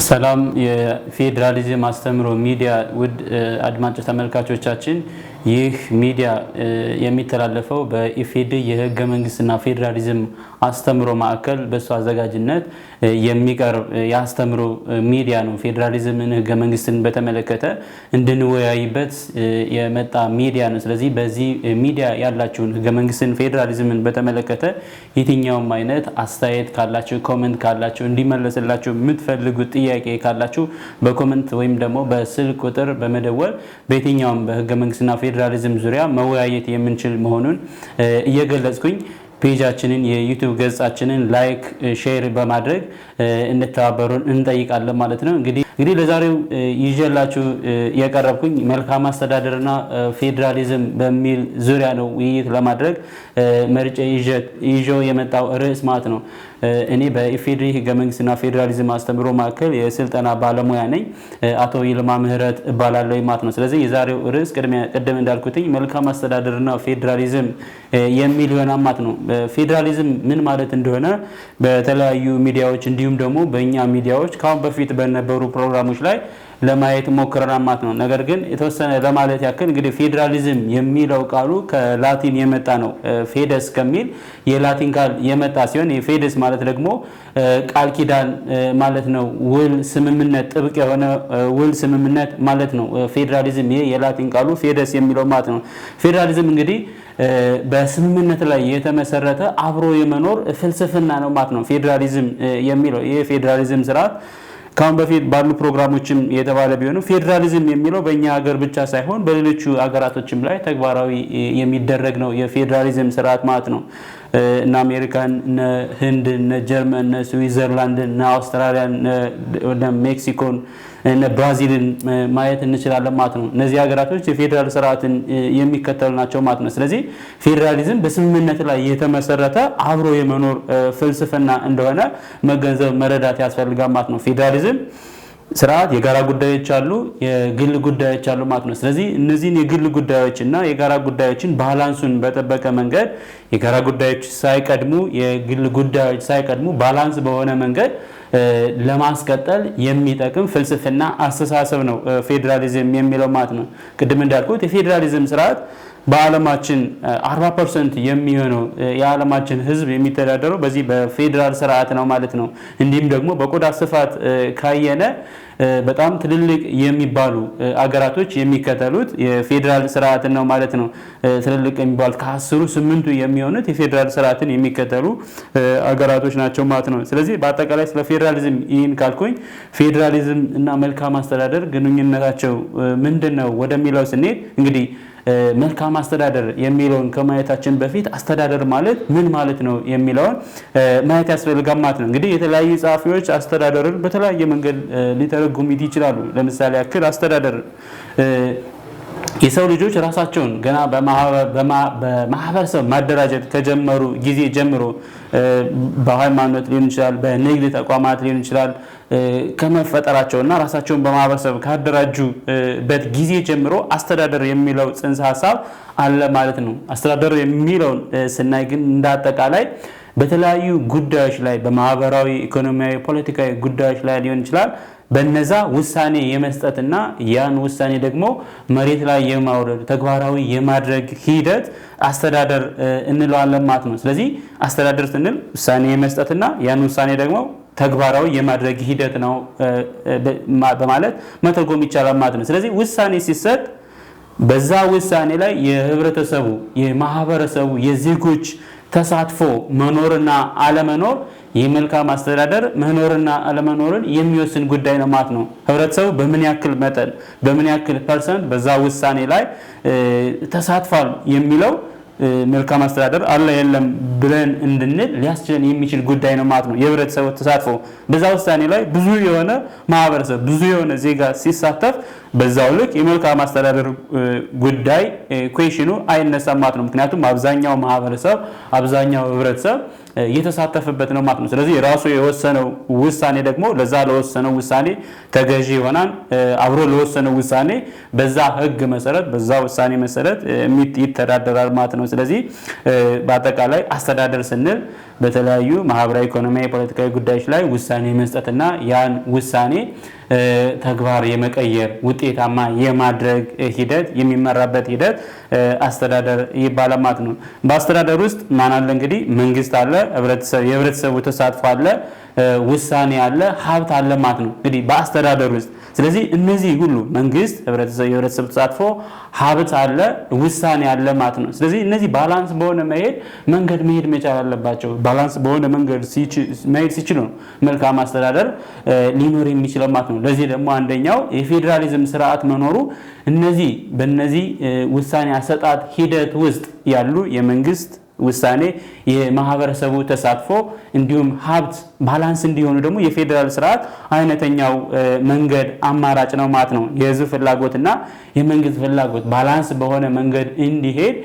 ሰላም የፌዴራሊዝም አስተምሮ ሚዲያ ውድ አድማጭ ተመልካቾቻችን ይህ ሚዲያ የሚተላለፈው በኢፌዴሪ የህገ መንግስትና ፌዴራሊዝም አስተምሮ ማዕከል በሱ አዘጋጅነት የሚቀርብ የአስተምሮ ሚዲያ ነው። ፌዴራሊዝምን ህገ መንግስትን በተመለከተ እንድንወያይበት የመጣ ሚዲያ ነው። ስለዚህ በዚህ ሚዲያ ያላችሁን ህገ መንግስትን ፌዴራሊዝምን በተመለከተ የትኛውም አይነት አስተያየት ካላችሁ ኮሜንት ካላችሁ እንዲመለስላችሁ የምትፈልጉት ጥያቄ ካላችሁ በኮሜንት ወይም ደግሞ በስልክ ቁጥር በመደወል በየትኛውም በህገ መንግስትና ፌዴራሊዝም ዙሪያ መወያየት የምንችል መሆኑን እየገለጽኩኝ ፔጃችንን የዩቲዩብ ገጻችንን ላይክ ሼር በማድረግ እንድትተባበሩን እንጠይቃለን ማለት ነው። እንግዲህ ለዛሬው ይዤላችሁ የቀረብኩኝ መልካም አስተዳደርና ፌዴራሊዝም በሚል ዙሪያ ነው ውይይት ለማድረግ መርጬ ይዤው የመጣው ርዕስ ማለት ነው። እኔ በኢፌዴሪ ህገ መንግስትና ፌዴራሊዝም አስተምሮ ማዕከል የስልጠና ባለሙያ ነኝ። አቶ ይልማ ምህረት እባላለሁ ማለት ነው። ስለዚህ የዛሬው ርዕስ ቅድም እንዳልኩትኝ መልካም አስተዳደርና ፌዴራሊዝም የሚል ይሆናል ማለት ነው። ፌዴራሊዝም ምን ማለት እንደሆነ በተለያዩ ሚዲያዎች እንዲሁም ደግሞ በእኛ ሚዲያዎች ካሁን በፊት በነበሩ ፕሮግራሞች ላይ ለማየት ሞክረናል ማለት ነው። ነገር ግን የተወሰነ ለማለት ያክል እንግዲህ ፌዴራሊዝም የሚለው ቃሉ ከላቲን የመጣ ነው። ፌደስ ከሚል የላቲን ቃል የመጣ ሲሆን የፌደስ ማለት ደግሞ ቃል ኪዳን ማለት ነው። ውል፣ ስምምነት፣ ጥብቅ የሆነ ውል ስምምነት ማለት ነው ፌዴራሊዝም። ይሄ የላቲን ቃሉ ፌደስ የሚለው ማለት ነው። ፌዴራሊዝም እንግዲህ በስምምነት ላይ የተመሰረተ አብሮ የመኖር ፍልስፍና ነው ማለት ነው ፌዴራሊዝም የሚለው። ይሄ ፌዴራሊዝም ስርዓት ካሁን በፊት ባሉ ፕሮግራሞችም የተባለ ቢሆንም ፌዴራሊዝም የሚለው በእኛ ሀገር ብቻ ሳይሆን በሌሎቹ ሀገራቶችም ላይ ተግባራዊ የሚደረግ ነው የፌዴራሊዝም ስርዓት ማለት ነው። እነ አሜሪካን፣ እነ ህንድ፣ እነ ጀርመን፣ እነ ስዊዘርላንድ፣ እነ አውስትራሊያን፣ እነ ሜክሲኮን፣ እነ ብራዚልን ማየት እንችላለን ማለት ነው። እነዚህ ሀገራቶች የፌዴራል ስርዓትን የሚከተሉ ናቸው ማለት ነው። ስለዚህ ፌዴራሊዝም በስምምነት ላይ የተመሰረተ አብሮ የመኖር ፍልስፍና እንደሆነ መገንዘብ መረዳት ያስፈልጋል ማለት ነው። ፌዴራሊዝም ስርዓት የጋራ ጉዳዮች አሉ፣ የግል ጉዳዮች አሉ ማለት ነው። ስለዚህ እነዚህን የግል ጉዳዮችና የጋራ ጉዳዮችን ባላንሱን በጠበቀ መንገድ የጋራ ጉዳዮች ሳይቀድሙ የግል ጉዳዮች ሳይቀድሙ ባላንስ በሆነ መንገድ ለማስቀጠል የሚጠቅም ፍልስፍና አስተሳሰብ ነው ፌዴራሊዝም የሚለው ማለት ነው። ቅድም እንዳልኩት የፌዴራሊዝም ስርዓት በዓለማችን 40% የሚሆነው የዓለማችን ህዝብ የሚተዳደረው በዚህ በፌዴራል ስርዓት ነው ማለት ነው። እንዲሁም ደግሞ በቆዳ ስፋት ካየነ በጣም ትልልቅ የሚባሉ አገራቶች የሚከተሉት የፌዴራል ስርዓትን ነው ማለት ነው። ትልልቅ የሚባሉት ከ10ሩ 8ቱ የሚሆኑት የፌዴራል ስርዓትን የሚከተሉ አገራቶች ናቸው ማለት ነው። ስለዚህ በአጠቃላይ ስለ ፌዴራሊዝም ይህን ካልኩኝ ፌዴራሊዝም እና መልካም አስተዳደር ግንኙነታቸው ምንድነው ወደሚለው ስንሄድ እንግዲህ መልካም አስተዳደር የሚለውን ከማየታችን በፊት አስተዳደር ማለት ምን ማለት ነው የሚለውን ማየት ያስፈልጋል ማለት ነው። እንግዲህ የተለያዩ ጸሐፊዎች አስተዳደርን በተለያየ መንገድ ሊተረጉሙት ይችላሉ። ለምሳሌ ያክል አስተዳደር የሰው ልጆች ራሳቸውን ገና በማህበረሰብ ማደራጀት ከጀመሩ ጊዜ ጀምሮ በሃይማኖት ሊሆን ይችላል፣ በንግድ ተቋማት ሊሆን ይችላል ከመፈጠራቸውና ራሳቸውን በማህበረሰብ ካደራጁበት ጊዜ ጀምሮ አስተዳደር የሚለው ጽንሰ ሐሳብ አለ ማለት ነው። አስተዳደር የሚለውን ስናይ ግን እንዳጠቃላይ በተለያዩ ጉዳዮች ላይ በማህበራዊ፣ ኢኮኖሚያዊ፣ ፖለቲካዊ ጉዳዮች ላይ ሊሆን ይችላል በነዛ ውሳኔ የመስጠትና ያን ውሳኔ ደግሞ መሬት ላይ የማውረድ ተግባራዊ የማድረግ ሂደት አስተዳደር እንለዋለን ማለት ነው። ስለዚህ አስተዳደር ስንል ውሳኔ የመስጠትና ያን ውሳኔ ደግሞ ተግባራዊ የማድረግ ሂደት ነው በማለት መተርጎም ይቻላል ማለት ነው። ስለዚህ ውሳኔ ሲሰጥ በዛ ውሳኔ ላይ የህብረተሰቡ፣ የማህበረሰቡ፣ የዜጎች ተሳትፎ መኖርና አለመኖር የመልካም አስተዳደር መኖርና አለመኖርን የሚወስን ጉዳይ ነው ማለት ነው። ህብረተሰቡ በምን ያክል መጠን በምን ያክል ፐርሰንት በዛ ውሳኔ ላይ ተሳትፏል የሚለው መልካም አስተዳደር አለ የለም ብለን እንድንል ሊያስችለን የሚችል ጉዳይ ነው ማለት ነው። የህብረተሰቡ ተሳትፎ በዛ ውሳኔ ላይ ብዙ የሆነ ማህበረሰብ ብዙ የሆነ ዜጋ ሲሳተፍ በዛው ልክ የመልካም አስተዳደር ጉዳይ ኩዌሽኑ አይነሳም ማለት ነው። ምክንያቱም አብዛኛው ማህበረሰብ አብዛኛው ህብረተሰብ የተሳተፈበት ነው ማለት ነው። ስለዚህ ራሱ የወሰነው ውሳኔ ደግሞ ለዛ ለወሰነው ውሳኔ ተገዢ ይሆናል። አብሮ ለወሰነው ውሳኔ በዛ ህግ መሰረት በዛ ውሳኔ መሰረት ይተዳደራል ማለት ነው። ስለዚህ በአጠቃላይ አስተዳደር ስንል በተለያዩ ማህበራዊ፣ ኢኮኖሚያዊ፣ ፖለቲካዊ ጉዳዮች ላይ ውሳኔ መስጠትና ያን ውሳኔ ተግባር የመቀየር ውጤታማ የማድረግ ሂደት የሚመራበት ሂደት አስተዳደር ይባላል ማለት ነው። በአስተዳደር ውስጥ ማን አለ እንግዲህ? መንግስት አለ፣ የህብረተሰቡ ተሳትፎ አለ፣ ውሳኔ አለ፣ ሀብት አለ ማለት ነው እንግዲህ በአስተዳደር ውስጥ። ስለዚህ እነዚህ ሁሉ መንግስት፣ የህብረተሰቡ ተሳትፎ፣ ሀብት አለ፣ ውሳኔ አለ ማለት ነው። ስለዚህ እነዚህ ባላንስ በሆነ መንገድ መሄድ መቻል አለባቸው። ባላንስ በሆነ መንገድ መሄድ ሲችሉ ነው መልካም አስተዳደር ሊኖር የሚችለው ማለት ነው። ለዚህ ደግሞ አንደኛው የፌዴራሊዝም ስርዓት መኖሩ በእነዚህ ውሳኔ አሰጣጥ ሂደት ውስጥ ያሉ የመንግስት ውሳኔ፣ የማህበረሰቡ ተሳትፎ እንዲሁም ሀብት ባላንስ እንዲሆኑ ደግሞ የፌዴራል ስርዓት አይነተኛው መንገድ አማራጭ ነው ማለት ነው። የህዝብ ፍላጎትና የመንግስት ፍላጎት ባላንስ በሆነ መንገድ እንዲሄድ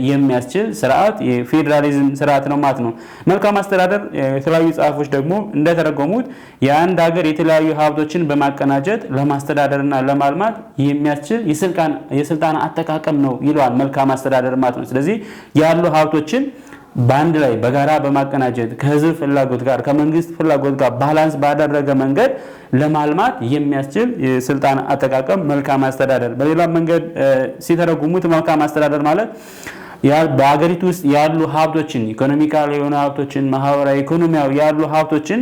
የሚያስችል ስርዓት የፌዴራሊዝም ስርዓት ነው ማለት ነው። መልካም አስተዳደር የተለያዩ ጸሐፎች ደግሞ እንደተረጎሙት የአንድ ሀገር የተለያዩ ሀብቶችን በማቀናጀት ለማስተዳደርና ለማልማት የሚያስችል የስልጣን አጠቃቀም ነው ይለዋል መልካም አስተዳደር ማለት ነው። ስለዚህ ያሉ ሀብቶችን በአንድ ላይ በጋራ በማቀናጀት ከህዝብ ፍላጎት ጋር ከመንግስት ፍላጎት ጋር ባላንስ ባደረገ መንገድ ለማልማት የሚያስችል የስልጣን አጠቃቀም መልካም አስተዳደር። በሌላ መንገድ ሲተረጉሙት መልካም አስተዳደር ማለት በአገሪቱ ውስጥ ያሉ ሀብቶችን ኢኮኖሚካል የሆኑ ሀብቶችን ማህበራዊ፣ ኢኮኖሚያዊ ያሉ ሀብቶችን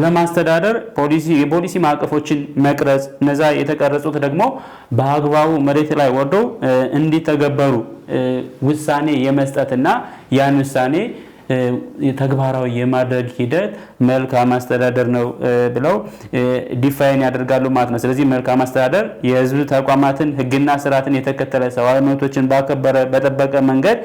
ለማስተዳደር የፖሊሲ ማዕቀፎችን መቅረጽ፣ እነዛ የተቀረጹት ደግሞ በአግባቡ መሬት ላይ ወርደው እንዲተገበሩ ውሳኔ የመስጠትና ያን ውሳኔ ተግባራዊ የማድረግ ሂደት መልካም አስተዳደር ነው ብለው ዲፋይን ያደርጋሉ ማለት ነው። ስለዚህ መልካም አስተዳደር የህዝብ ተቋማትን ህግና ስርዓትን የተከተለ ሰብአዊ መብቶችን ባከበረ በጠበቀ መንገድ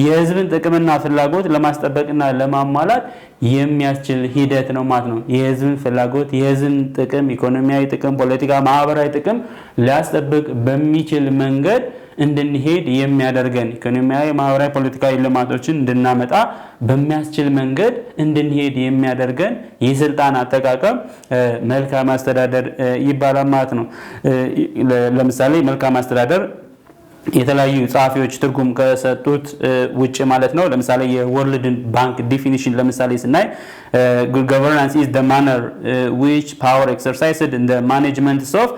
የህዝብን ጥቅምና ፍላጎት ለማስጠበቅና ለማሟላት የሚያስችል ሂደት ነው ማለት ነው። የህዝብን ፍላጎት፣ የህዝብን ጥቅም፣ ኢኮኖሚያዊ ጥቅም፣ ፖለቲካ፣ ማህበራዊ ጥቅም ሊያስጠብቅ በሚችል መንገድ እንድንሄድ የሚያደርገን ኢኮኖሚያዊ፣ ማህበራዊ፣ ፖለቲካዊ ልማቶችን እንድናመጣ በሚያስችል መንገድ እንድንሄድ የሚያደርገን የስልጣን አጠቃቀም መልካም አስተዳደር ይባላል ማለት ነው። ለምሳሌ መልካም አስተዳደር የተለያዩ ጸሐፊዎች ትርጉም ከሰጡት ውጭ ማለት ነው። ለምሳሌ የወርልድ ባንክ ዲፊኒሽን ለምሳሌ ስናይ good governance is the manner which power exercised in the management of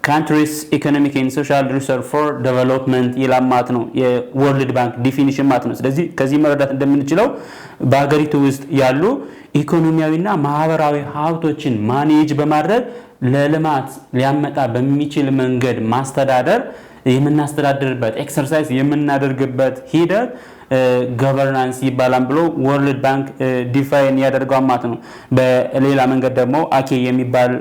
countries economic and social resource for development ይላል ማለት ነው የወርልድ ባንክ ዲፊኒሽን ማለት ነው። ስለዚህ ከዚህ መረዳት እንደምንችለው በሀገሪቱ ውስጥ ያሉ ኢኮኖሚያዊና ማህበራዊ ሀብቶችን ማኔጅ በማድረግ ለልማት ሊያመጣ በሚችል መንገድ ማስተዳደር የምናስተዳድርበት ኤክሰርሳይዝ የምናደርግበት ሂደት ገቨርናንስ ይባላል ብሎ ወርልድ ባንክ ዲፋይን ያደርገዋል ማለት ነው። በሌላ መንገድ ደግሞ አኬ የሚባል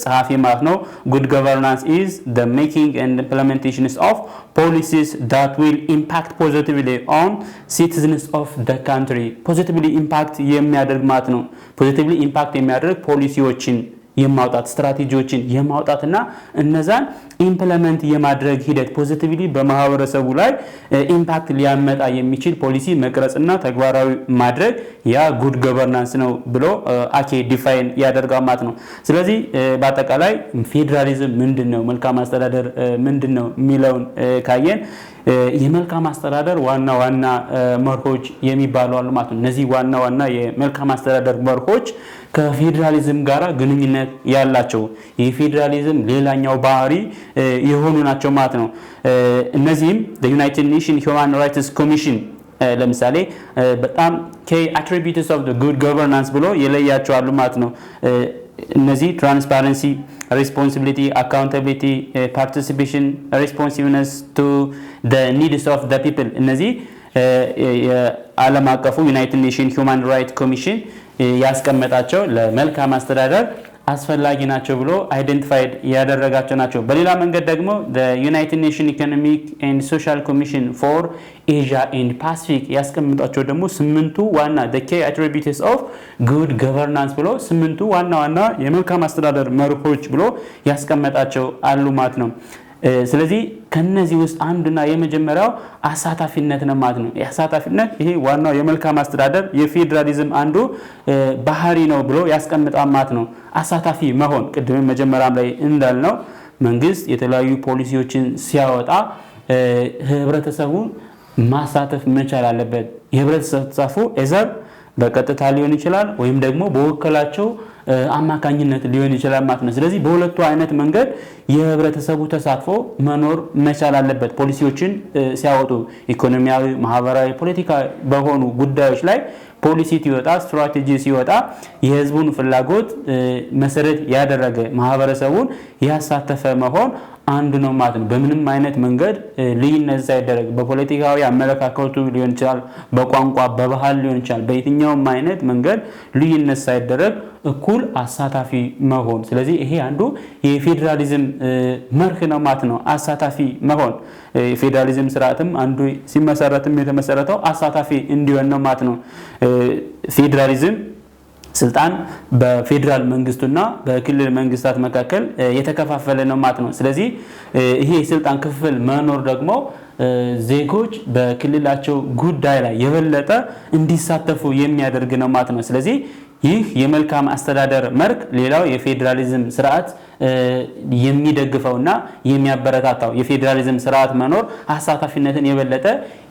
ጸሐፊ ማለት ነው good governance is the making and implementation of policies that will impact positively on citizens of the country positively impact የሚያደርግ ማለት ነው። positively impact የሚያደርግ ፖሊሲዎችን የማውጣት ስትራቴጂዎችን የማውጣትና እነዛን ኢምፕሊመንት የማድረግ ሂደት ፖዚቲቭሊ በማህበረሰቡ ላይ ኢምፓክት ሊያመጣ የሚችል ፖሊሲ መቅረጽና ተግባራዊ ማድረግ ያ ጉድ ገቨርናንስ ነው ብሎ አኬ ዲፋይን ያደርጋል ማለት ነው። ስለዚህ በአጠቃላይ ፌዴራሊዝም ምንድነው፣ መልካም አስተዳደር ምንድነው የሚለውን ካየን የመልካም አስተዳደር ዋና ዋና መርሆች የሚባሉ አሉ ማለት ነው። እነዚህ ዋና ዋና የመልካም አስተዳደር መርሆች ከፌዴራሊዝም ጋራ ግንኙነት ያላቸው የፌዴራሊዝም ሌላኛው ባህሪ የሆኑ ናቸው ማለት ነው። እነዚህም the United Nations Human Rights Commission ለምሳሌ በጣም key attributes of the good governance ብሎ የለያቸዋል ማለት ነው። እነዚህ transparency, responsibility, accountability, participation, responsiveness to the needs of the people እነዚህ የዓለም አቀፉ ዩናይትድ ኔሽን ሂውማን ራይት ኮሚሽን ያስቀመጣቸው ለመልካም አስተዳደር አስፈላጊ ናቸው ብሎ አይደንቲፋይድ ያደረጋቸው ናቸው። በሌላ መንገድ ደግሞ the United Nations Economic and Social Commission for Asia and Pacific ያስቀመጣቸው ደግሞ ስምንቱ ዋና the key attributes of good governance ብሎ ስምንቱ ዋና ዋና የመልካም አስተዳደር መርሆች ብሎ ያስቀመጣቸው አሉ ማለት ነው። ስለዚህ ከነዚህ ውስጥ አንዱና የመጀመሪያው አሳታፊነት ነው ማለት ነው። አሳታፊነት ይሄ ዋናው የመልካም አስተዳደር የፌዴራሊዝም አንዱ ባህሪ ነው ብሎ ያስቀምጣል ማለት ነው። አሳታፊ መሆን ቅድም መጀመሪያም ላይ እንዳልነው መንግስት የተለያዩ ፖሊሲዎችን ሲያወጣ ህብረተሰቡን ማሳተፍ መቻል አለበት። የህብረተሰብ ተሳትፎ እዛው በቀጥታ ሊሆን ይችላል ወይም ደግሞ በወከላቸው አማካኝነት ሊሆን ይችላል ማለት ነው። ስለዚህ በሁለቱ አይነት መንገድ የህብረተሰቡ ተሳትፎ መኖር መቻል አለበት። ፖሊሲዎችን ሲያወጡ ኢኮኖሚያዊ፣ ማህበራዊ፣ ፖለቲካዊ በሆኑ ጉዳዮች ላይ ፖሊሲ ሲወጣ ስትራቴጂ ሲወጣ የህዝቡን ፍላጎት መሰረት ያደረገ ማህበረሰቡን ያሳተፈ መሆን አንዱ ነው ማለት ነው። በምንም አይነት መንገድ ልዩነት ሳይደረግ በፖለቲካዊ አመለካከቱ ሊሆን ይችላል፣ በቋንቋ በባህል ሊሆን ይችላል፣ በየትኛውም አይነት መንገድ ልዩነት ሳይደረግ እኩል አሳታፊ መሆን። ስለዚህ ይሄ አንዱ የፌዴራሊዝም መርህ ነው ማለት ነው። አሳታፊ መሆን የፌዴራሊዝም ስርዓትም አንዱ ሲመሰረትም የተመሰረተው አሳታፊ እንዲሆን ነው ማለት ነው። ፌዴራሊዝም ስልጣን በፌዴራል መንግስቱና በክልል መንግስታት መካከል የተከፋፈለ ነው ማለት ነው። ስለዚህ ይሄ የስልጣን ክፍል መኖር ደግሞ ዜጎች በክልላቸው ጉዳይ ላይ የበለጠ እንዲሳተፉ የሚያደርግ ነው ማለት ነው። ስለዚህ ይህ የመልካም አስተዳደር መርህ ሌላው የፌዴራሊዝም ስርዓት የሚደግፈውና የሚያበረታታው የፌዴራሊዝም ስርዓት መኖር አሳታፊነትን የበለጠ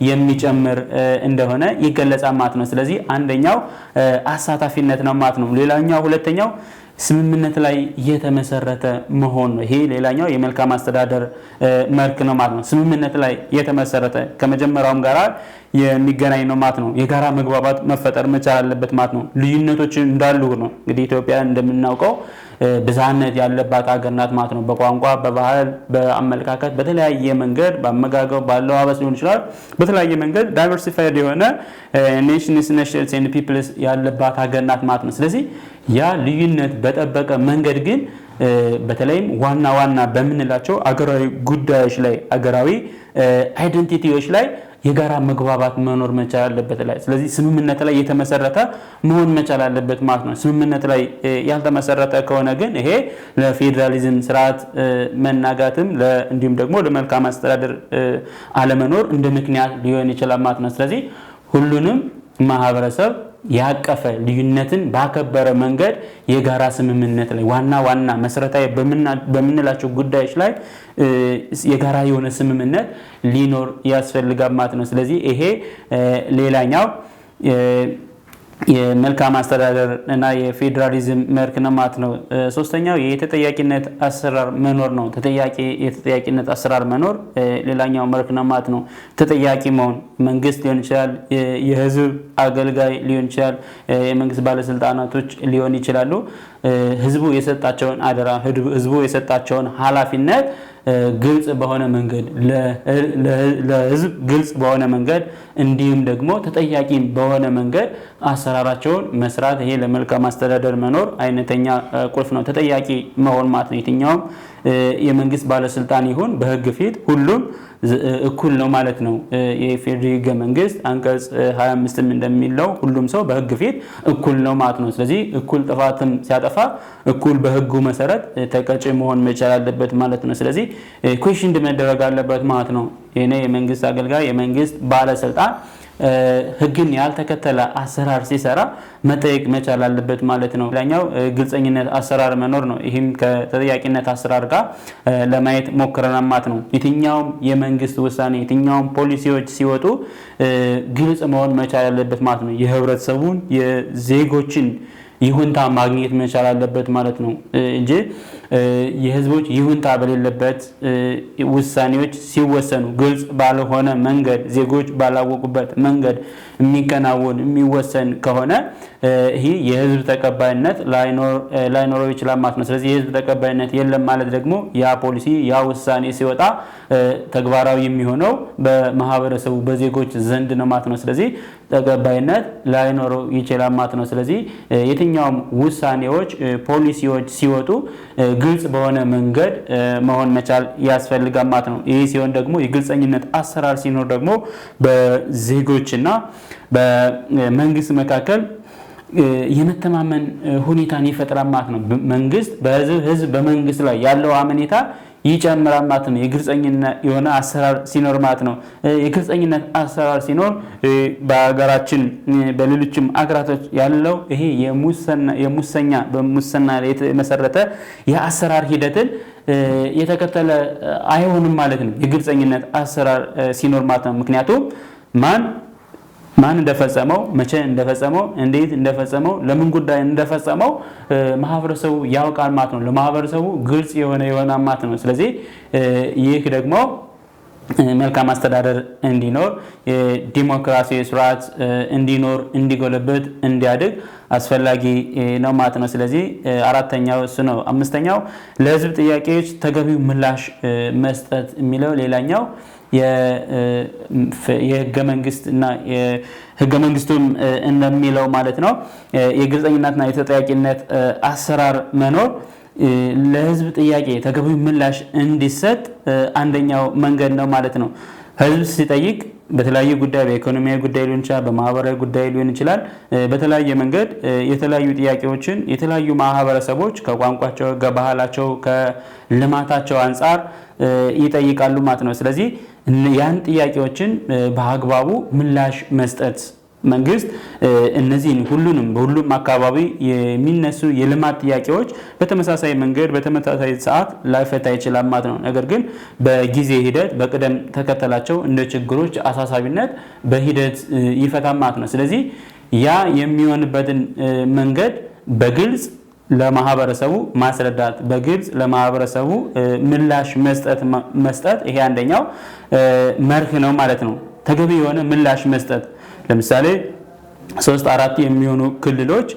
የሚጨምር እንደሆነ ይገለጻል ማለት ነው። ስለዚህ አንደኛው አሳታፊነት ነው ማለት ነው። ሌላኛው ሁለተኛው ስምምነት ላይ የተመሰረተ መሆን ነው። ይሄ ሌላኛው የመልካም አስተዳደር መርህ ነው ማለት ነው። ስምምነት ላይ የተመሰረተ ከመጀመሪያውም ጋር የሚገናኝ ነው ማለት ነው። የጋራ መግባባት መፈጠር መቻል አለበት ማለት ነው። ልዩነቶች እንዳሉ ነው። እንግዲህ ኢትዮጵያ እንደምናውቀው ብዝሃነት ያለባት ሀገር ናት ማለት ነው። በቋንቋ፣ በባህል፣ በአመለካከት በተለያየ መንገድ በአመጋገብ ባለባበስ ሊሆን ይችላል በተለያየ መንገድ ዳይቨርሲፋይድ የሆነ ኔሽንስ ኤንድ ፒፕልስ ያለባት ሀገር ናት ማለት ነው። ስለዚህ ያ ልዩነት በጠበቀ መንገድ ግን በተለይም ዋና ዋና በምንላቸው አገራዊ ጉዳዮች ላይ አገራዊ አይደንቲቲዎች ላይ የጋራ መግባባት መኖር መቻል አለበት ላይ። ስለዚህ ስምምነት ላይ የተመሰረተ መሆን መቻል አለበት ማለት ነው። ስምምነት ላይ ያልተመሰረተ ከሆነ ግን ይሄ ለፌዴራሊዝም ስርዓት መናጋትም እንዲሁም ደግሞ ለመልካም አስተዳደር አለመኖር እንደ ምክንያት ሊሆን ይችላል ማለት ነው። ስለዚህ ሁሉንም ማህበረሰብ ያቀፈ ልዩነትን ባከበረ መንገድ የጋራ ስምምነት ላይ ዋና ዋና መሰረታዊ በምንላቸው ጉዳዮች ላይ የጋራ የሆነ ስምምነት ሊኖር ያስፈልጋል ማለት ነው። ስለዚህ ይሄ ሌላኛው የመልካም አስተዳደር እና የፌዴራሊዝም መርህ ነው ማለት ነው። ሶስተኛው የተጠያቂነት አሰራር መኖር ነው። የተጠያቂነት አሰራር መኖር ሌላኛው መርህ ነው ማለት ነው። ተጠያቂ መሆን መንግስት ሊሆን ይችላል፣ የህዝብ አገልጋይ ሊሆን ይችላል፣ የመንግስት ባለስልጣናቶች ሊሆን ይችላሉ። ህዝቡ የሰጣቸውን አደራ ህዝቡ የሰጣቸውን ኃላፊነት ግልጽ በሆነ መንገድ ለህዝብ ግልጽ በሆነ መንገድ እንዲሁም ደግሞ ተጠያቂ በሆነ መንገድ አሰራራቸውን መስራት ይሄ ለመልካም አስተዳደር መኖር አይነተኛ ቁልፍ ነው። ተጠያቂ መሆን ማለት ነው። የትኛውም የመንግስት ባለስልጣን ይሁን በህግ ፊት ሁሉም እኩል ነው ማለት ነው። የፌዴራል ህገ መንግስት አንቀጽ 25 እንደሚለው ሁሉም ሰው በህግ ፊት እኩል ነው ማለት ነው። ስለዚህ እኩል ጥፋትም ሲያጠፋ እኩል በህጉ መሰረት ተቀጭ መሆን መቻል አለበት ማለት ነው። ስለዚህ ኩዌሽን መደረግ አለበት ማለት ነው። የመንግስት አገልጋይ የመንግስት ባለስልጣን ህግን ያልተከተለ አሰራር ሲሰራ መጠየቅ መቻል አለበት ማለት ነው። ሌላኛው ግልጸኝነት አሰራር መኖር ነው። ይህም ከተጠያቂነት አሰራር ጋር ለማየት ሞክረናል ማለት ነው። የትኛውም የመንግስት ውሳኔ የትኛውም ፖሊሲዎች ሲወጡ ግልጽ መሆን መቻል አለበት ማለት ነው። የህብረተሰቡን የዜጎችን ይሁንታ ማግኘት መቻል አለበት ማለት ነው እንጂ የህዝቦች ይሁንታ በሌለበት ውሳኔዎች ሲወሰኑ ግልጽ ባልሆነ መንገድ ዜጎች ባላወቁበት መንገድ የሚወሰን ከሆነ ይሄ የህዝብ ተቀባይነት ላይኖረው ይችላል ማለት ነው። ስለዚህ የህዝብ ተቀባይነት የለም ማለት ደግሞ ያ ፖሊሲ ያ ውሳኔ ሲወጣ ተግባራዊ የሚሆነው በማህበረሰቡ በዜጎች ዘንድ ነው ማለት ነው። ስለዚህ ተቀባይነት ላይኖረው ይችላል ማለት ነው። ስለዚህ የትኛውም ውሳኔዎች ፖሊሲዎች ሲወጡ ግልጽ በሆነ መንገድ መሆን መቻል ያስፈልጋል ማለት ነው። ይህ ሲሆን ደግሞ የግልጸኝነት አሰራር ሲኖር ደግሞ በዜጎችና በመንግስት መካከል የመተማመን ሁኔታን ይፈጥራል ማለት ነው። መንግስት በህዝብ በመንግስት ላይ ያለው አመኔታ ይጨምራል ማለት ነው። የግልጸኝነት የሆነ አሰራር ሲኖር ማለት ነው። የግልጸኝነት አሰራር ሲኖር በሀገራችን በሌሎችም አገራቶች ያለው ይሄ በሙስና ላይ የተመሰረተ የአሰራር ሂደትን የተከተለ አይሆንም ማለት ነው። የግልጸኝነት አሰራር ሲኖር ማለት ነው። ምክንያቱም ማን እንደፈጸመው፣ መቼ እንደፈጸመው፣ እንዴት እንደፈጸመው፣ ለምን ጉዳይ እንደፈጸመው ማህበረሰቡ ያውቃል ማለት ነው። ለማህበረሰቡ ግልጽ የሆነ ማለት ነው። ስለዚህ ይህ ደግሞ መልካም አስተዳደር እንዲኖር የዲሞክራሲ ስርዓት እንዲኖር እንዲጎለበት እንዲያድግ አስፈላጊ ነው ማለት ነው። ስለዚህ አራተኛው እሱ ነው። አምስተኛው ለህዝብ ጥያቄዎች ተገቢው ምላሽ መስጠት የሚለው ሌላኛው የህገ መንግስትና የህገ መንግስቱም እንደሚለው ማለት ነው የግልጸኝነትና የተጠያቂነት አሰራር መኖር ለህዝብ ጥያቄ ተገቢው ምላሽ እንዲሰጥ አንደኛው መንገድ ነው ማለት ነው። ህዝብ ሲጠይቅ በተለያየ ጉዳይ በኢኮኖሚያዊ ጉዳይ ሊሆን ይችላል፣ በማህበራዊ ጉዳይ ሊሆን ይችላል። በተለያየ መንገድ የተለያዩ ጥያቄዎችን የተለያዩ ማህበረሰቦች ከቋንቋቸው፣ ከባህላቸው፣ ከልማታቸው አንጻር ይጠይቃሉ ማለት ነው። ስለዚህ ያን ጥያቄዎችን በአግባቡ ምላሽ መስጠት መንግስት እነዚህን በሁሉም አካባቢ የሚነሱ የልማት ጥያቄዎች በተመሳሳይ መንገድ በተመሳሳይ ሰዓት ላይፈታ ይችላል ማለት ነው። ነገር ግን በጊዜ ሂደት በቅደም ተከተላቸው እንደ ችግሮች አሳሳቢነት በሂደት ይፈታል ማለት ነው። ስለዚህ ያ የሚሆንበትን መንገድ በግልጽ ለማህበረሰቡ ማስረዳት፣ በግልጽ ለማህበረሰቡ ምላሽ መስጠት ይሄ አንደኛው መርህ ነው ማለት ነው። ተገቢ የሆነ ምላሽ መስጠት ለምሳሌ 3-4 የሚሆኑ ክልሎች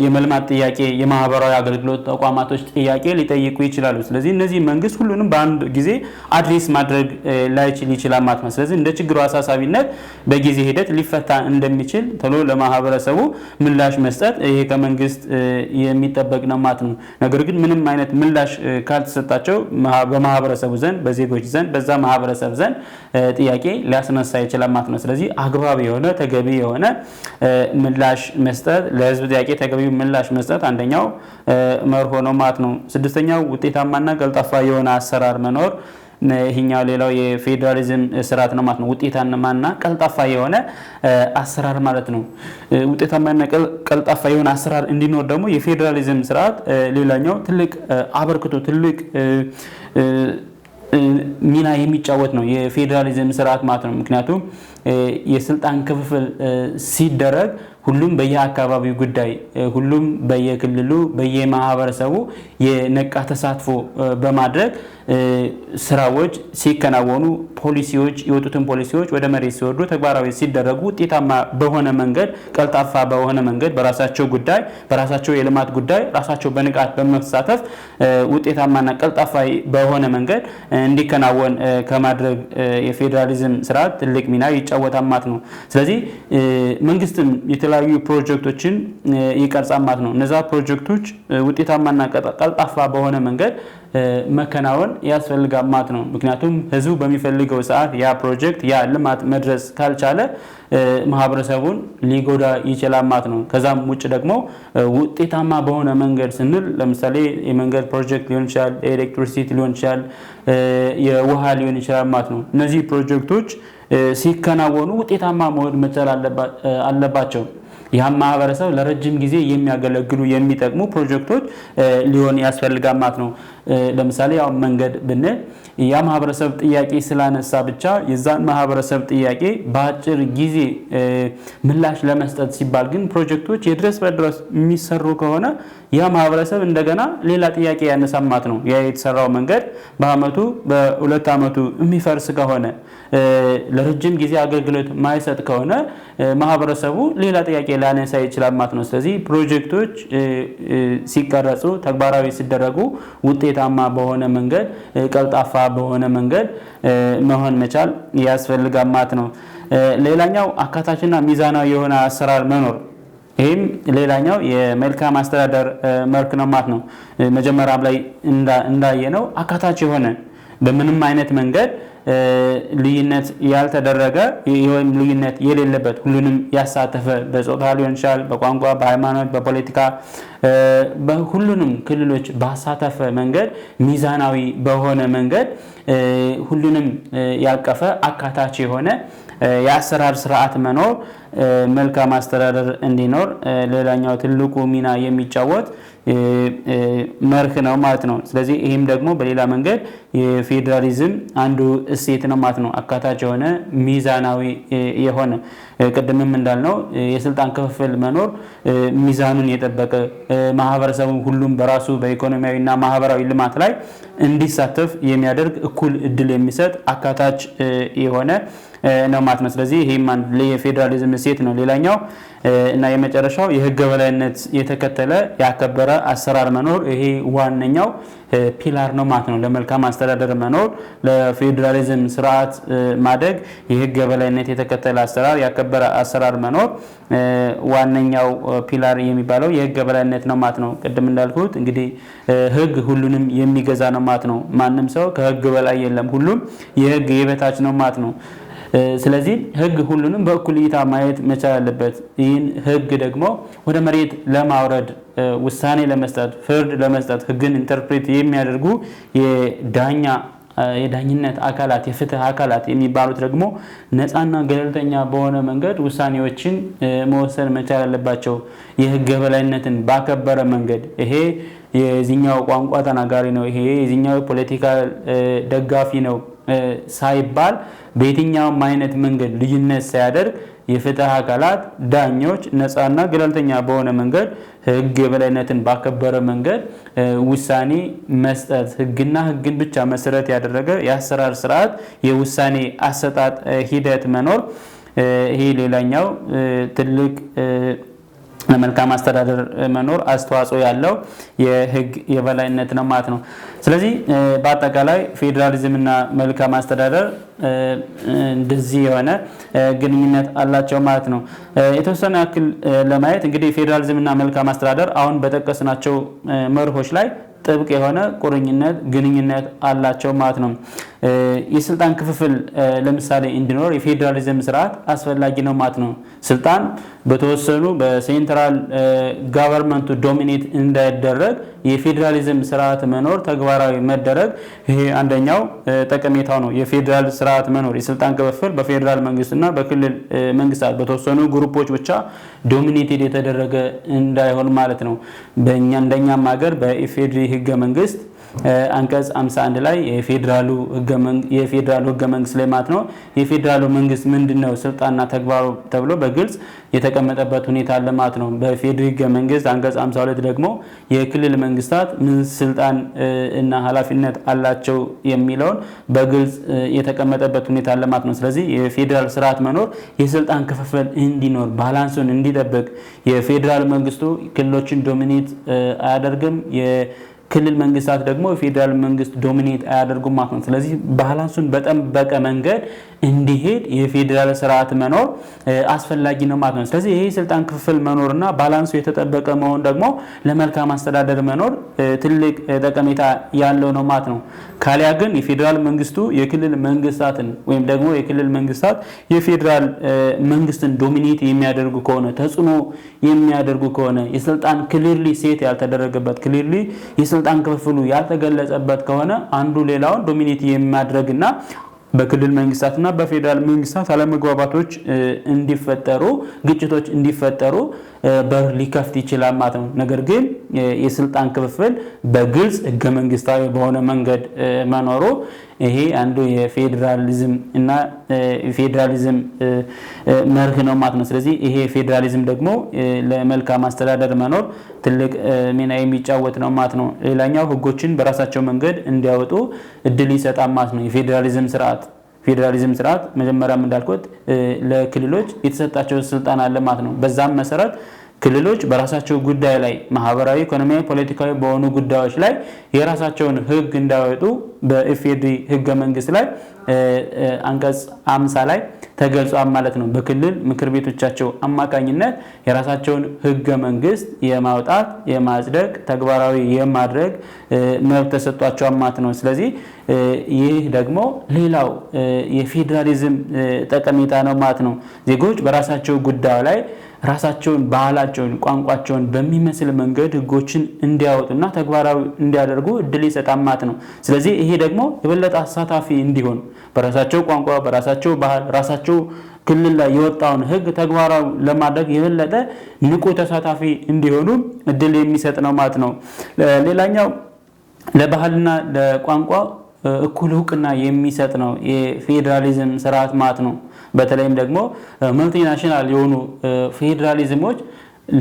የመልማት ጥያቄ የማህበራዊ አገልግሎት ተቋማቶች ጥያቄ ሊጠይቁ ይችላሉ። ስለዚህ እነዚህ መንግስት ሁሉንም በአንድ ጊዜ አድሬስ ማድረግ ላይችል ይችላል ማለት ነው። ስለዚህ እንደ ችግሩ አሳሳቢነት በጊዜ ሂደት ሊፈታ እንደሚችል ቶሎ ለማህበረሰቡ ምላሽ መስጠት ይሄ ከመንግስት የሚጠበቅ ነው ማለት ነው። ነገር ግን ምንም አይነት ምላሽ ካልተሰጣቸው በማህበረሰቡ ዘንድ በዜጎች ዘንድ በዛ ማህበረሰብ ዘንድ ጥያቄ ሊያስነሳ ይችላል ማለት ነው። ስለዚህ አግባብ የሆነ ተገቢ የሆነ ምላሽ መስጠት ለህዝብ ጥያቄ ተገቢው ምላሽ መስጠት አንደኛው መርሆ ነው ማለት ነው። ስድስተኛው ውጤታማና ቀልጣፋ የሆነ አሰራር መኖር ይሄኛው ሌላው የፌዴራሊዝም ስርዓት ነው ማለት ነው። ውጤታማና ቀልጣፋ የሆነ አሰራር ማለት ነው። ውጤታማና ቀልጣፋ የሆነ አሰራር እንዲኖር ደግሞ የፌዴራሊዝም ስርዓት ሌላኛው ትልቅ አበርክቶ ትልቅ ሚና የሚጫወት ነው የፌዴራሊዝም ስርዓት ማለት ነው። ምክንያቱም የስልጣን ክፍፍል ሲደረግ ሁሉም በየአካባቢው ጉዳይ ሁሉም በየክልሉ በየማህበረሰቡ የነቃ ተሳትፎ በማድረግ ስራዎች ሲከናወኑ ፖሊሲዎች የወጡትን ፖሊሲዎች ወደ መሬት ሲወርዱ ተግባራዊ ሲደረጉ ውጤታማ በሆነ መንገድ ቀልጣፋ በሆነ መንገድ በራሳቸው ጉዳይ በራሳቸው የልማት ጉዳይ ራሳቸው በንቃት በመሳተፍ ውጤታማና ቀልጣፋ በሆነ መንገድ እንዲከናወን ከማድረግ የፌዴራሊዝም ስርዓት ትልቅ ሚና ይጫወታል ማለት ነው። ስለዚህ መንግስትም የተለያዩ ፕሮጀክቶችን ይቀርጻል ማለት ነው። እነዛ ፕሮጀክቶች ውጤታማና ቀልጣፋ በሆነ መንገድ መከናወን ያስፈልጋል ማለት ነው። ምክንያቱም ህዝቡ በሚፈልገው ሰዓት ያ ፕሮጀክት ያ ልማት መድረስ ካልቻለ ማህበረሰቡን ሊጎዳ ይችላል ማለት ነው። ከዛም ውጭ ደግሞ ውጤታማ በሆነ መንገድ ስንል ለምሳሌ የመንገድ ፕሮጀክት ሊሆን ይችላል፣ የኤሌክትሪሲቲ ሊሆን ይችላል፣ የውሃ ሊሆን ይችላል ማለት ነው። እነዚህ ፕሮጀክቶች ሲከናወኑ ውጤታማ መሆን መቻል አለባቸው። ያም ማህበረሰብ ለረጅም ጊዜ የሚያገለግሉ የሚጠቅሙ ፕሮጀክቶች ሊሆን ያስፈልጋል ማለት ነው። ለምሳሌ ያው መንገድ ብንል ያ ማህበረሰብ ጥያቄ ስላነሳ ብቻ የዛን ማህበረሰብ ጥያቄ በአጭር ጊዜ ምላሽ ለመስጠት ሲባል ግን ፕሮጀክቶች የድረስ በድረስ የሚሰሩ ከሆነ ያ ማህበረሰብ እንደገና ሌላ ጥያቄ ያነሳል ማለት ነው። ያ የተሰራው መንገድ በአመቱ በሁለት አመቱ የሚፈርስ ከሆነ ለረጅም ጊዜ አገልግሎት ማይሰጥ ከሆነ ማህበረሰቡ ሌላ ጥያቄ ሊያነሳ ይችላል ማለት ነው። ስለዚህ ፕሮጀክቶች ሲቀረጹ ተግባራዊ ሲደረጉ ውጤታማ በሆነ መንገድ ቀልጣፋ በሆነ መንገድ መሆን መቻል ያስፈልጋል ማለት ነው። ሌላኛው አካታችና ሚዛናዊ የሆነ አሰራር መኖር ይህም ሌላኛው የመልካም አስተዳደር መርህ ነው ማለት ነው። መጀመሪያም ላይ እንዳየነው አካታች የሆነ በምንም አይነት መንገድ ልዩነት ያልተደረገ ወይም ልዩነት የሌለበት ሁሉንም ያሳተፈ በጾታ ሊሆን ይችላል፣ በቋንቋ፣ በሃይማኖት፣ በፖለቲካ በሁሉንም ክልሎች ባሳተፈ መንገድ ሚዛናዊ በሆነ መንገድ ሁሉንም ያቀፈ አካታች የሆነ የአሰራር ስርዓት መኖር መልካም አስተዳደር እንዲኖር ሌላኛው ትልቁ ሚና የሚጫወት መርህ ነው ማለት ነው። ስለዚህ ይህም ደግሞ በሌላ መንገድ የፌዴራሊዝም አንዱ እሴት ነው ማለት ነው። አካታች የሆነ ሚዛናዊ የሆነ ቅድምም እንዳልነው የስልጣን ክፍፍል መኖር ሚዛኑን የጠበቀ ማህበረሰቡ ሁሉም በራሱ በኢኮኖሚያዊና ማህበራዊ ልማት ላይ እንዲሳተፍ የሚያደርግ እኩል እድል የሚሰጥ አካታች የሆነ ነው ማለት ነው። ስለዚህ ይሄም አንድ የፌዴራሊዝም እሴት ነው። ሌላኛው እና የመጨረሻው የህግ የበላይነት የተከተለ ያከበረ አሰራር መኖር ይሄ ዋነኛው ፒላር ነው ማለት ነው። ለመልካም አስተዳደር መኖር፣ ለፌዴራሊዝም ስርዓት ማደግ የህግ የበላይነት የተከተለ አሰራር ያከበረ አሰራር መኖር ዋነኛው ፒላር የሚባለው የህግ የበላይነት ነው ማለት ነው። ቅድም እንዳልኩት እንግዲህ ህግ ሁሉንም የሚገዛ ነው ማለት ነው። ማንም ሰው ከህግ በላይ የለም፣ ሁሉም የህግ የበታች ነው ማለት ነው። ስለዚህ ህግ ሁሉንም በእኩል እይታ ማየት መቻል አለበት። ይህን ህግ ደግሞ ወደ መሬት ለማውረድ ውሳኔ ለመስጠት ፍርድ ለመስጠት ህግን ኢንተርፕሬት የሚያደርጉ የዳኝነት አካላት የፍትህ አካላት የሚባሉት ደግሞ ነፃና ገለልተኛ በሆነ መንገድ ውሳኔዎችን መወሰን መቻል አለባቸው። የህግ የበላይነትን ባከበረ መንገድ ይሄ የዚህኛው ቋንቋ ተናጋሪ ነው፣ ይሄ የዚህኛው ፖለቲካ ደጋፊ ነው ሳይባል በየትኛውም አይነት መንገድ ልዩነት ሳያደርግ የፍትህ አካላት ዳኞች ነፃና ገለልተኛ በሆነ መንገድ ህግ የበላይነትን ባከበረ መንገድ ውሳኔ መስጠት ህግና ህግን ብቻ መሰረት ያደረገ የአሰራር ስርዓት የውሳኔ አሰጣጥ ሂደት መኖር ይሄ ሌላኛው ትልቅ ለመልካም አስተዳደር መኖር አስተዋጽኦ ያለው የህግ የበላይነት ነው ማለት ነው። ስለዚህ በአጠቃላይ ፌዴራሊዝምና መልካም አስተዳደር እንደዚህ የሆነ ግንኙነት አላቸው ማለት ነው። የተወሰነ ያክል ለማየት እንግዲህ ፌዴራሊዝምና መልካም አስተዳደር አሁን በጠቀስናቸው መርሆች ላይ ጥብቅ የሆነ ቁርኝነት ግንኙነት አላቸው ማለት ነው። የስልጣን ክፍፍል ለምሳሌ እንዲኖር የፌዴራሊዝም ስርዓት አስፈላጊ ነው ማለት ነው። ስልጣን በተወሰኑ በሴንትራል ጋቨርንመንቱ ዶሚኔት እንዳይደረግ የፌዴራሊዝም ስርዓት መኖር ተግባራዊ መደረግ ይሄ አንደኛው ጠቀሜታው ነው። የፌዴራል ስርዓት መኖር የስልጣን ክፍፍል በፌዴራል መንግስትና በክልል መንግስታት በተወሰኑ ግሩፖች ብቻ ዶሚኔትድ የተደረገ እንዳይሆን ማለት ነው። እንደኛም ሀገር በኢፌዴሪ ህገ መንግስት አንቀጽ 51 ላይ የፌዴራሉ ህገ መንግስት ላይ ማለት ነው የፌዴራሉ መንግስት ምንድነው ስልጣንና ተግባሩ ተብሎ በግልጽ የተቀመጠበት ሁኔታ አለ ማለት ነው። በፌዴራል ህገ መንግስት አንቀጽ 52 ደግሞ የክልል መንግስታት ምን ስልጣን እና ኃላፊነት አላቸው የሚለውን በግልጽ የተቀመጠበት ሁኔታ አለ ማለት ነው። ስለዚህ የፌዴራል ስርዓት መኖር የስልጣን ክፍፍል እንዲኖር ባላንሱን እንዲጠብቅ የፌዴራል መንግስቱ ክልሎችን ዶሚኔት አያደርግም ክልል መንግስታት ደግሞ የፌዴራል መንግስት ዶሚኔት አያደርጉም ማለት ነው። ስለዚህ ባላንሱን በጠበቀ መንገድ እንዲሄድ የፌዴራል ስርዓት መኖር አስፈላጊ ነው ማለት ነው። ስለዚህ ይሄ ስልጣን ክፍል መኖርና ባላንሱ የተጠበቀ መሆን ደግሞ ለመልካም አስተዳደር መኖር ትልቅ ጠቀሜታ ያለው ነው ማለት ነው። ካሊያ ግን የፌዴራል መንግስቱ የክልል መንግስታትን ወይም ደግሞ የክልል መንግስታት የፌዴራል መንግስትን ዶሚኔት የሚያደርጉ ከሆነ ተጽዕኖ የሚያደርጉ ከሆነ የስልጣን ክሊርሊ ሴት ያልተደረገበት ክሊርሊ የስልጣን ክፍፍሉ ያልተገለጸበት ከሆነ አንዱ ሌላውን ዶሚኔት የሚያደርግና በክልል መንግስታትና በፌዴራል መንግስታት አለመግባባቶች እንዲፈጠሩ ግጭቶች እንዲፈጠሩ በር ሊከፍት ይችላል ማለት ነው። ነገር ግን የስልጣን ክፍፍል በግልጽ ህገ መንግስታዊ በሆነ መንገድ መኖሩ ይሄ አንዱ የፌዴራሊዝም እና ፌዴራሊዝም መርህ ነው ማለት ነው። ስለዚህ ይሄ ፌዴራሊዝም ደግሞ ለመልካም አስተዳደር መኖር ትልቅ ሚና የሚጫወት ነው ማለት ነው። ሌላኛው ህጎችን በራሳቸው መንገድ እንዲያወጡ እድል ይሰጣል ማለት ነው። የፌዴራሊዝም ስርዓት መጀመሪያም እንዳልኩት ለክልሎች የተሰጣቸው ስልጣን አለ ማለት ነው። በዛም መሰረት ክልሎች በራሳቸው ጉዳይ ላይ ማህበራዊ፣ ኢኮኖሚያዊ፣ ፖለቲካዊ በሆኑ ጉዳዮች ላይ የራሳቸውን ህግ እንዳወጡ በኢፌዴሪ ህገ መንግስት ላይ አንቀጽ 50 ላይ ተገልጿል ማለት ነው። በክልል ምክር ቤቶቻቸው አማካኝነት የራሳቸውን ህገ መንግስት የማውጣት የማጽደቅ ተግባራዊ የማድረግ መብት ተሰጥቷቸው ማለት ነው። ስለዚህ ይህ ደግሞ ሌላው የፌዴራሊዝም ጠቀሜታ ነው ማለት ነው። ዜጎች በራሳቸው ጉዳዩ ላይ ራሳቸውን ባህላቸውን ቋንቋቸውን በሚመስል መንገድ ህጎችን እንዲያወጡና ተግባራዊ እንዲያደርጉ እድል ይሰጣል ማለት ነው። ስለዚህ ይሄ ደግሞ የበለጠ አሳታፊ እንዲሆን በራሳቸው ቋንቋ በራሳቸው ባህል ራሳቸው ክልል ላይ የወጣውን ህግ ተግባራዊ ለማድረግ የበለጠ ንቁ ተሳታፊ እንዲሆኑ እድል የሚሰጥ ነው ማለት ነው። ሌላኛው ለባህልና ለቋንቋ እኩል እውቅና የሚሰጥ ነው የፌዴራሊዝም ስርዓት ማለት ነው። በተለይም ደግሞ መልቲናሽናል የሆኑ ፌዴራሊዝሞች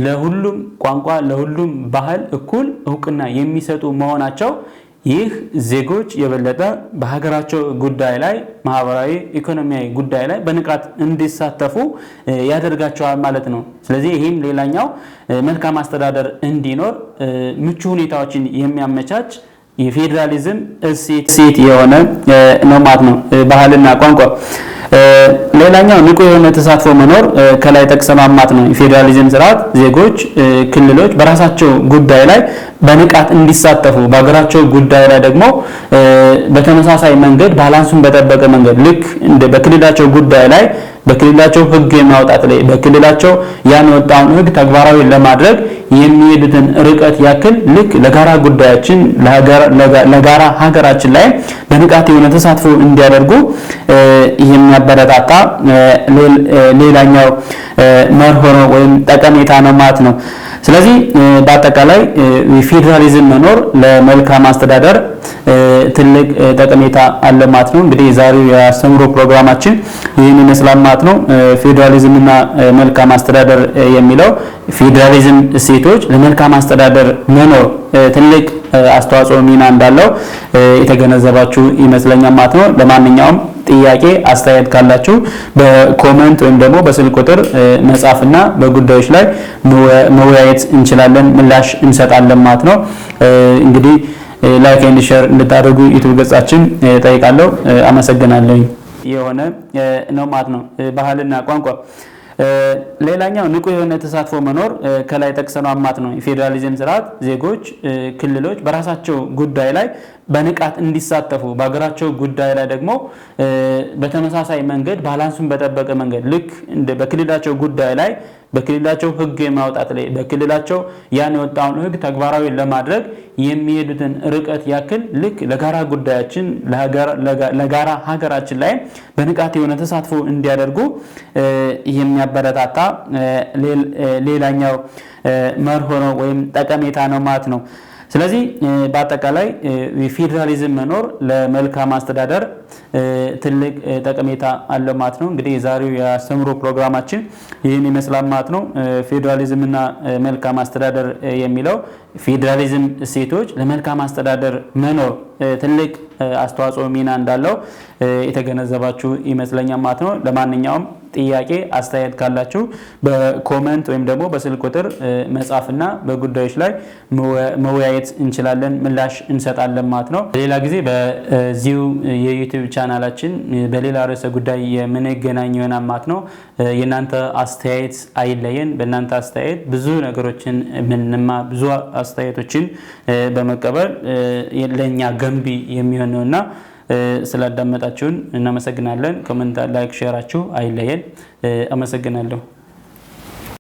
ለሁሉም ቋንቋ ለሁሉም ባህል እኩል እውቅና የሚሰጡ መሆናቸው ይህ ዜጎች የበለጠ በሀገራቸው ጉዳይ ላይ ማህበራዊ ኢኮኖሚያዊ ጉዳይ ላይ በንቃት እንዲሳተፉ ያደርጋቸዋል ማለት ነው። ስለዚህ ይህም ሌላኛው መልካም አስተዳደር እንዲኖር ምቹ ሁኔታዎችን የሚያመቻች የፌዴራሊዝም እሴት የሆነ ነው ማለት ነው ባህልና ቋንቋ። ሌላኛው ንቁ የሆነ ተሳትፎ መኖር ከላይ ጠቅሰናል ማለት ነው። የፌዴራሊዝም ስርዓት ዜጎች ክልሎች በራሳቸው ጉዳይ ላይ በንቃት እንዲሳተፉ በሀገራቸው ጉዳይ ላይ ደግሞ በተመሳሳይ መንገድ ባላንሱን በጠበቀ መንገድ ልክ እንደ በክልላቸው ጉዳይ ላይ በክልላቸው ህግ የማውጣት ላይ በክልላቸው ያን ወጣውን ህግ ተግባራዊ ለማድረግ የሚሄዱትን ርቀት ያክል ልክ ለጋራ ጉዳያችን ለጋራ ሀገራችን ላይ በንቃት የሆነ ተሳትፎ እንዲያደርጉ የሚያበረታታ ሌላኛው መርሆ ነው ወይም ጠቀሜታ ነው ማለት ነው። ስለዚህ በአጠቃላይ የፌዴራሊዝም መኖር ለመልካም አስተዳደር ትልቅ ጠቀሜታ አለ ማለት ነው። እንግዲህ የዛሬው የአስተምሮ ፕሮግራማችን ይህን ይመስላል ማለት ነው። ፌዴራሊዝምና መልካም አስተዳደር የሚለው ፌዴራሊዝም እሴቶች ለመልካም አስተዳደር መኖር ትልቅ አስተዋጽኦ ሚና እንዳለው የተገነዘባችሁ ይመስለኛል ማለት ነው። ለማንኛውም ጥያቄ አስተያየት ካላችሁ በኮሜንት ወይም ደግሞ በስልክ ቁጥር መጻፍና በጉዳዮች ላይ መወያየት እንችላለን፣ ምላሽ እንሰጣለን ማለት ነው። እንግዲህ ላይክ ኤንድ ሼር እንድታደርጉ ዩቲዩብ ገጻችን ጠይቃለሁ። አመሰግናለሁ። የሆነ ነው ማለት ነው ባህልና ቋንቋ። ሌላኛው ንቁ የሆነ ተሳትፎ መኖር ከላይ ጠቅሰናል ማለት ነው። የፌዴራሊዝም ስርዓት ዜጎች ክልሎች በራሳቸው ጉዳይ ላይ በንቃት እንዲሳተፉ በሀገራቸው ጉዳይ ላይ ደግሞ በተመሳሳይ መንገድ ባላንሱን በጠበቀ መንገድ ልክ እንደ በክልላቸው ጉዳይ ላይ በክልላቸው ህግ የማውጣት ላይ በክልላቸው ያን የወጣውን ህግ ተግባራዊ ለማድረግ የሚሄዱትን ርቀት ያክል ልክ ለጋራ ጉዳያችን ለጋራ ሀገራችን ላይ በንቃት የሆነ ተሳትፎ እንዲያደርጉ የሚያበረታታ ሌላኛው መርሆ ነው ወይም ጠቀሜታ ነው ማለት ነው። ስለዚህ በአጠቃላይ የፌዴራሊዝም መኖር ለመልካም አስተዳደር ትልቅ ጠቀሜታ አለው ማለት ነው። እንግዲህ የዛሬው የአስተምሮ ፕሮግራማችን ይህን ይመስላል ማለት ነው። ፌዴራሊዝምና መልካም አስተዳደር የሚለው ፌዴራሊዝም እሴቶች ለመልካም አስተዳደር መኖር ትልቅ አስተዋጽኦ ሚና እንዳለው የተገነዘባችሁ ይመስለኛል ማለት ነው። ለማንኛውም ጥያቄ አስተያየት ካላችሁ በኮሜንት ወይም ደግሞ በስልክ ቁጥር መጻፍና በጉዳዮች ላይ መወያየት እንችላለን፣ ምላሽ እንሰጣለን ማለት ነው። ሌላ ጊዜ በዚሁ የዩቲዩብ ቻናላችን በሌላ ርዕሰ ጉዳይ የምንገናኝ ይሆናል ማለት ነው። የእናንተ አስተያየት አይለየን። በእናንተ አስተያየት ብዙ ነገሮችን ምንማ ብዙ አስተያየቶችን በመቀበል ለኛ ገንቢ የሚሆን ነውና ስላዳመጣችሁን እናመሰግናለን። ኮሜንት፣ ላይክ፣ ሼራችሁ አይለየን። አመሰግናለሁ።